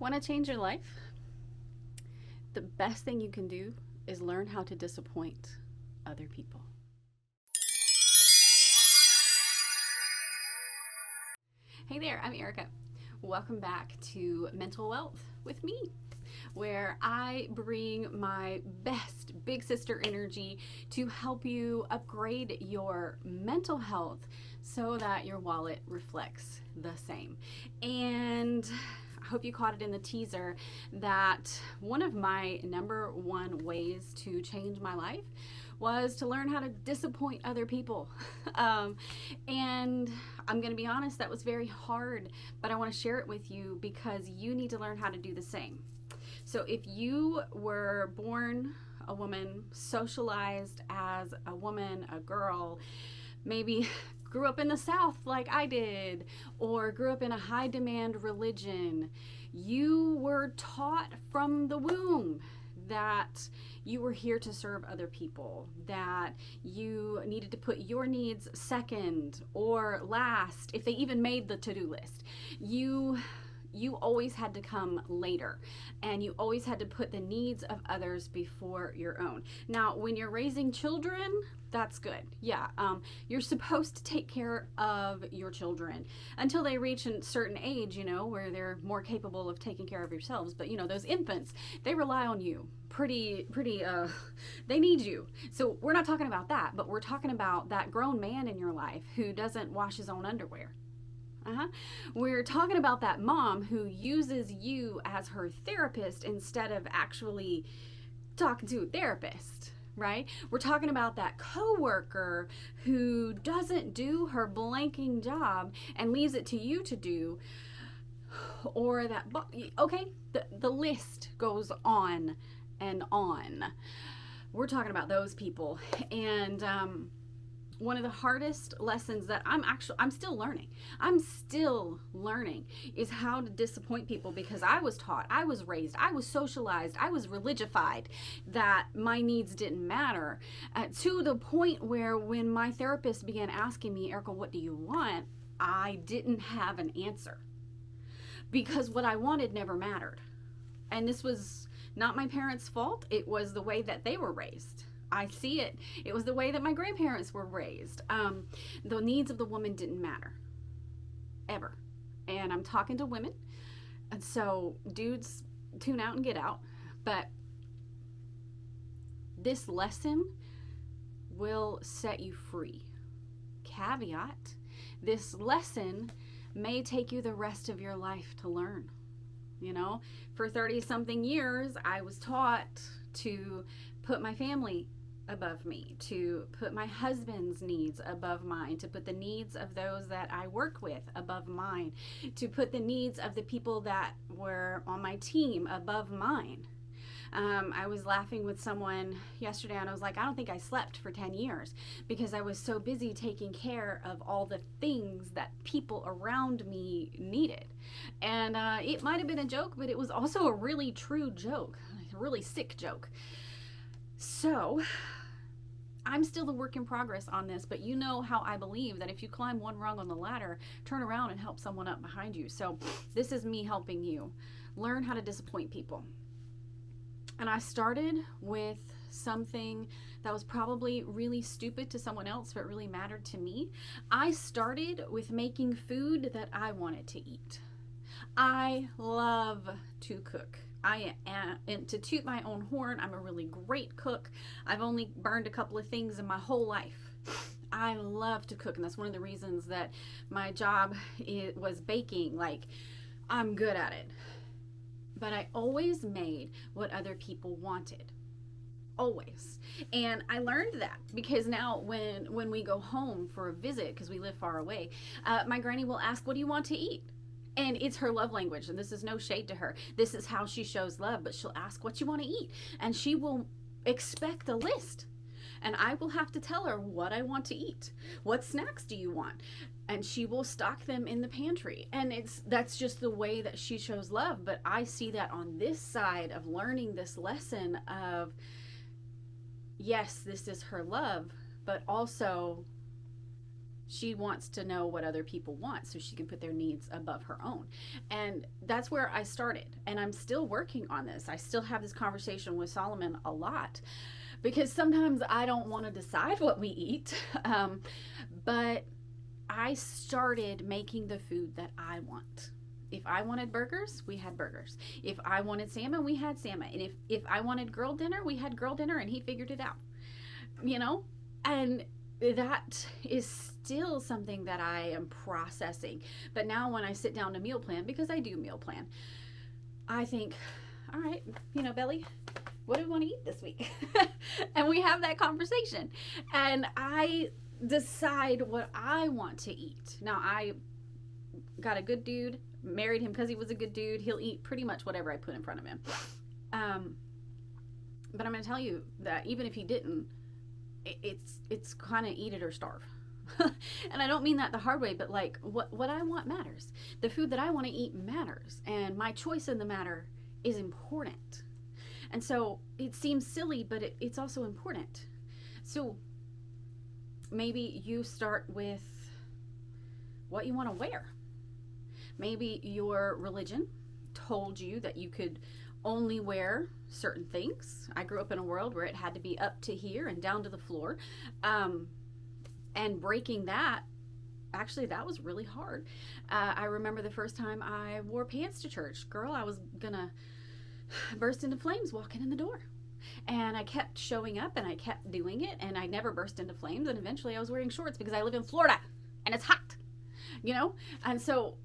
Want to change your life? The best thing you can do is learn how to disappoint other people. Hey there, I'm Ericka. Welcome back to Mental Wealth with me, where I bring my best big sister energy to help you upgrade your mental health so that your wallet reflects the same. And I hope you caught it in the teaser that one of my number one ways to change my life was to learn how to disappoint other people. And I'm going to be honest, that was very hard, but I want to share it with you because you need to learn how to do the same. So if you were born a woman, socialized as a woman, a girl, maybe grew up in the South like I did, or grew up in a high demand religion, you were taught from the womb that you were here to serve other people, that you needed to put your needs second or last, if they even made the to-do list. You always had to come later, and you always had to put the needs of others before your own. Now, when you're raising children, that's good. Yeah, you're supposed to take care of your children until they reach a certain age, where they're more capable of taking care of yourselves. But, those infants, they rely on you they need you. So we're not talking about that, but we're talking about that grown man in your life who doesn't wash his own underwear. We're talking about that mom who uses you as her therapist instead of actually talking to a therapist, right? We're talking about that coworker who doesn't do her blanking job and leaves it to you to do, or that, okay, the list goes on and on. We're talking about those people. And one of the hardest lessons that I'm still learning is how to disappoint people, because I was taught, I was raised, I was socialized, I was religified that my needs didn't matter, to the point where when my therapist began asking me, Ericka, what do you want? I didn't have an answer, because what I wanted never mattered. And this was not my parents' fault. It was the way that they were raised. I see it. It was the way that my grandparents were raised. The needs of the woman didn't matter, ever. And I'm talking to women, and so dudes, tune out and get out. But this lesson will set you free. Caveat, this lesson may take you the rest of your life to learn. For 30-something years, I was taught to put my family above me, to put my husband's needs above mine, to put the needs of those that I work with above mine, to put the needs of the people that were on my team above mine. I was laughing with someone yesterday, and I was like, I don't think I slept for 10 years because I was so busy taking care of all the things that people around me needed. And it might have been a joke, but it was also a really true joke, a really sick joke. So I'm still a work in progress on this, but you know how I believe that if you climb one rung on the ladder, turn around and help someone up behind you. So this is me helping you learn how to disappoint people. And I started with something that was probably really stupid to someone else, but really mattered to me. I started with making food that I wanted to eat. I love to cook. And to toot my own horn, I'm a really great cook. I've only burned a couple of things in my whole life. I love to cook, and that's one of the reasons that my job was baking. Like, I'm good at it. But I always made what other people wanted. Always. And I learned that because now when we go home for a visit, because we live far away, my granny will ask, what do you want to eat? And it's her love language, and this is no shade to her. This is how she shows love, but she'll ask what you want to eat, and she will expect a list. And I will have to tell her what I want to eat. What snacks do you want? And she will stock them in the pantry. And that's just the way that she shows love. But I see that on this side of learning this lesson of, yes, this is her love, but also She wants to know what other people want so she can put their needs above her own. And that's where I started. And I'm still working on this. I still have this conversation with Solomon a lot because sometimes I don't want to decide what we eat. But I started making the food that I want. If I wanted burgers, we had burgers. If I wanted salmon, we had salmon. And if I wanted grilled dinner, we had grilled dinner, and he figured it out. You know? And that is still something that I am processing. But now when I sit down to meal plan, because I do meal plan, I think, all right, Belly, what do we want to eat this week? And we have that conversation. And I decide what I want to eat. Now, I got a good dude, married him because he was a good dude. He'll eat pretty much whatever I put in front of him. But I'm going to tell you that even if he didn't, it's kind of eat it or starve. And I don't mean that the hard way, but like what I want matters. The food that I want to eat matters, and my choice in the matter is important. And so it seems silly, but it's also important. So maybe you start with what you want to wear. Maybe your religion told you that you could only wear certain things. I grew up in a world where it had to be up to here and down to the floor. And breaking that, actually, that was really hard. I remember the first time I wore pants to church. Girl, I was gonna burst into flames walking in the door. And I kept showing up and I kept doing it, and I never burst into flames. And eventually I was wearing shorts because I live in Florida and it's hot, And so,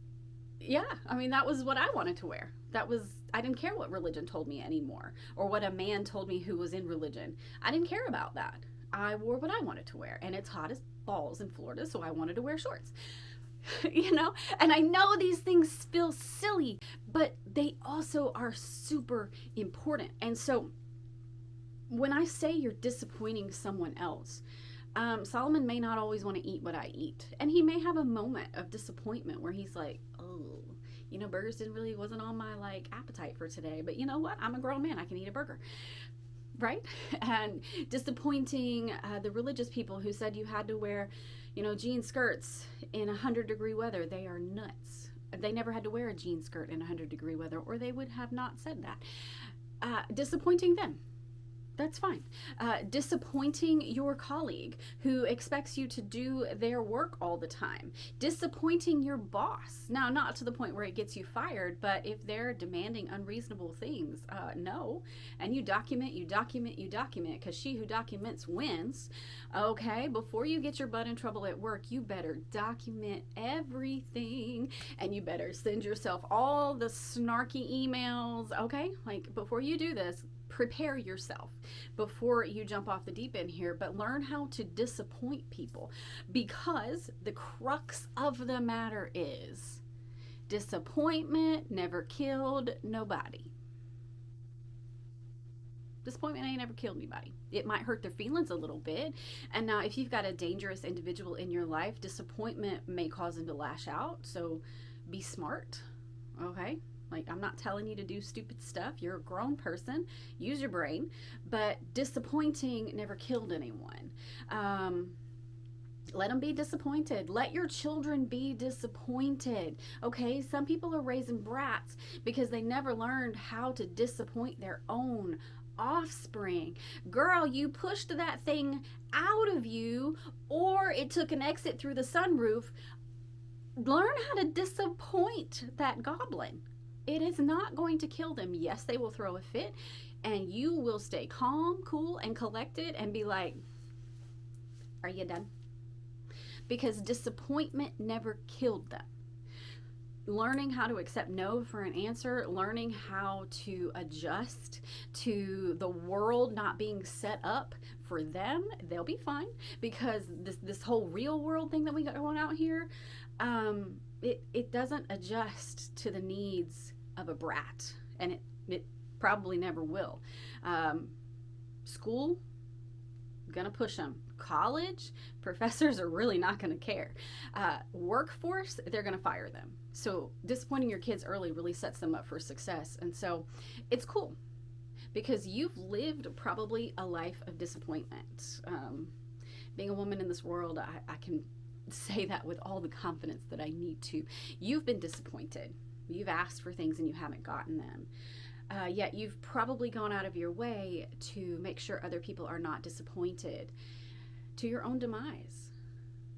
yeah, I mean, that was what I wanted to wear. I didn't care what religion told me anymore, or what a man told me who was in religion. I didn't care about that. I wore what I wanted to wear, and it's hot as balls in Florida, so I wanted to wear shorts. And I know these things feel silly, but they also are super important. And so when I say you're disappointing someone else, Solomon may not always want to eat what I eat, and he may have a moment of disappointment where he's like, oh, burgers wasn't on my appetite for today, but you know what? I'm a grown man. I can eat a burger. Right? And disappointing the religious people who said you had to wear, jean skirts in 100-degree weather. They are nuts. They never had to wear a jean skirt in 100-degree weather, or they would have not said that. Disappointing them. That's fine. Disappointing your colleague who expects you to do their work all the time. Disappointing your boss. Now, not to the point where it gets you fired, but if they're demanding unreasonable things, no. And you document, because she who documents wins. Okay, before you get your butt in trouble at work, you better document everything, and you better send yourself all the snarky emails, okay? Before you do this, prepare yourself before you jump off the deep end here, but learn how to disappoint people, because the crux of the matter is disappointment never killed nobody. Disappointment ain't never killed anybody. It might hurt their feelings a little bit. And now if you've got a dangerous individual in your life, disappointment may cause them to lash out. So be smart, okay? I'm not telling you to do stupid stuff. You're a grown person. Use your brain. But disappointing never killed anyone. Let them be disappointed. Let your children be disappointed. Okay? Some people are raising brats because they never learned how to disappoint their own offspring. Girl, you pushed that thing out of you, or it took an exit through the sunroof. Learn how to disappoint that goblin. It is not going to kill them. Yes, they will throw a fit, and you will stay calm, cool, and collected and be like, are you done? Because disappointment never killed them. Learning how to accept no for an answer, learning how to adjust to the world not being set up for them, they'll be fine, because this whole real world thing that we got going out here, it doesn't adjust to the needs of a brat, and it probably never will. School, gonna push them. College, professors are really not gonna care. Workforce, they're gonna fire them. So disappointing your kids early really sets them up for success. And so it's cool, because you've lived probably a life of disappointment. Being a woman in this world, I can say that with all the confidence that I need to. You've been disappointed. You've asked for things and you haven't gotten them. Yet you've probably gone out of your way to make sure other people are not disappointed to your own demise.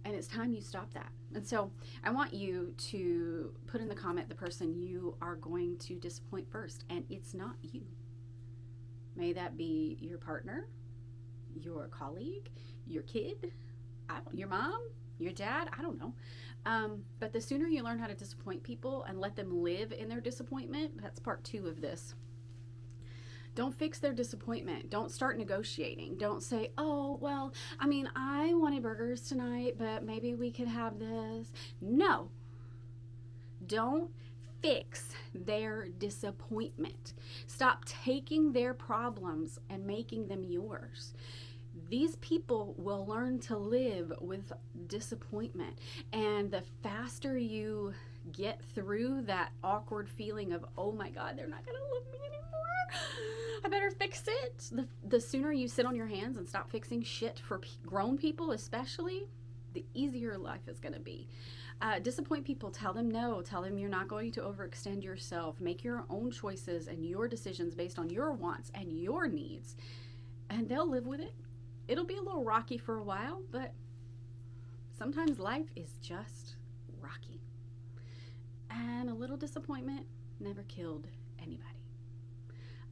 And it's time you stop that. And so I want you to put in the comment the person you are going to disappoint first. And it's not you. May that be your partner, your colleague, your kid, your mom, your dad, I don't know. But the sooner you learn how to disappoint people and let them live in their disappointment, that's part 2 of this. Don't fix their disappointment. Don't start negotiating. Don't say, oh, well, I mean, I wanted burgers tonight, but maybe we could have this. No. Don't fix their disappointment. Stop taking their problems and making them yours. These people will learn to live with disappointment. And the faster you get through that awkward feeling of, oh my God, they're not going to love me anymore, I better fix it. The sooner you sit on your hands and stop fixing shit for grown people especially, the easier life is going to be. Disappoint people. Tell them no. Tell them you're not going to overextend yourself. Make your own choices and your decisions based on your wants and your needs. And they'll live with it. It'll be a little rocky for a while, but sometimes life is just rocky. And a little disappointment never killed anybody.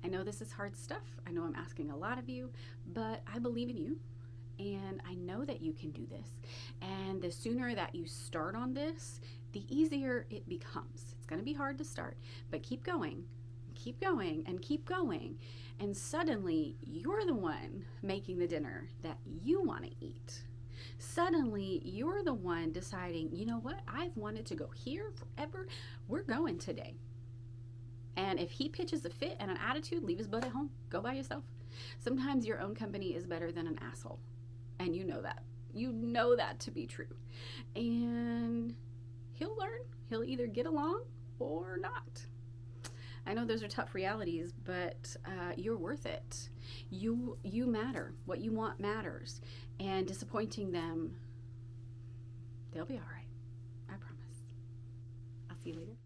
I know this is hard stuff. I know I'm asking a lot of you, but I believe in you. And I know that you can do this. And the sooner that you start on this, the easier it becomes. It's going to be hard to start, but keep going, and keep going. And suddenly you're the one making the dinner that you want to eat. Suddenly you're the one deciding, you know what? I've wanted to go here forever. We're going today. And if he pitches a fit and an attitude, leave his butt at home. Go by yourself. Sometimes your own company is better than an asshole. And you know that. You know that to be true. And he'll learn. He'll either get along or not. I know those are tough realities, but you're worth it. You matter. What you want matters. And disappointing them, they'll be all right. I promise. I'll see you later.